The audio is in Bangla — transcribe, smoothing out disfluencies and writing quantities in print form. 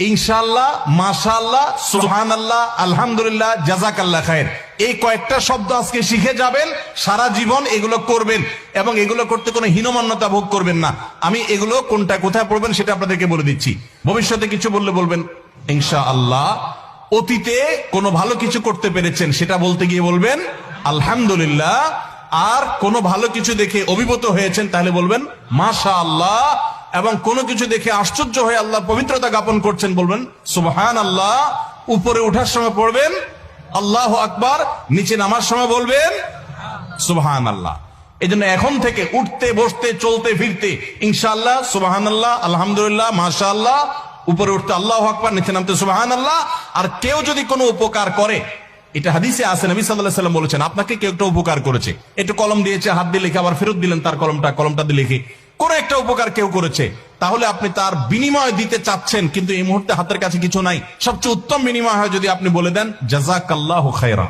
ইনশাআল্লাহ, মাশাআল্লাহ, সুবহানাল্লাহ, আলহামদুলিল্লাহ, জাযাকাল্লাহ খায়ের, এই কয়েকটা শব্দ আজকে শিখে যাবেন, সারা জীবন এগুলো করবেন এবং এগুলো করতে কোনো হীনমন্যতা ভোগ করবেন না। আমি এগুলো কোনটা কোথায় পড়বেন সেটা আপনাদেরকে বলে দিচ্ছি। ভবিষ্যতে কিছু বললে বলবেন ইনশাআল্লাহ। অতীতে কোনো ভালো কিছু করতে পেরেছেন সেটা বলতে গিয়ে বলবেন আলহামদুলিল্লাহ। আর কোনো ভালো কিছু দেখে অভিভূত হয়েছেন তাহলে বলবেন মাশাআল্লাহ। এবং কোনো কিছু দেখে আশ্চর্য হয়ে আল্লাহর পবিত্রতা জ্ঞাপন করছেন বলবেন সুবহানাল্লাহ। উপরে ওঠার সময় পড়বেন আল্লাহু আকবার, নিচে নামার সময় বলবেন সুবহানাল্লাহ। এই জন্য এখন থেকে উঠতে বসতে চলতে ফিরতে ইনশাআল্লাহ, সুবহানাল্লাহ, আলহামদুলিল্লাহ, মাশাআল্লাহ, উপরে উঠতে আল্লাহু আকবার, নিচে নামতে সুবহানাল্লাহ। আর কেউ যদি কোনো উপকার করে, এটা হাদিসে আছে, নবী সাল্লাল্লাহু আলাইহি ওয়াসাল্লাম বলেছেন, আপনাকে কেউ একটা উপকার করেছে, একটু কলম দিয়েছে, হাত দিয়ে লিখে আবার ফেরত দিলেন তার কলমটা দিয়ে লিখে, কোন একটা উপকার কেউ করেছে, তাহলে আপনি তার বিনিময় দিতে চাচ্ছেন কিন্তু এই মুহূর্তে হাতের কাছে কিছু নাই, সবচেয়ে উত্তম বিনিময় হয় যদি আপনি বলে দেন জাযাকাল্লাহু খায়রা।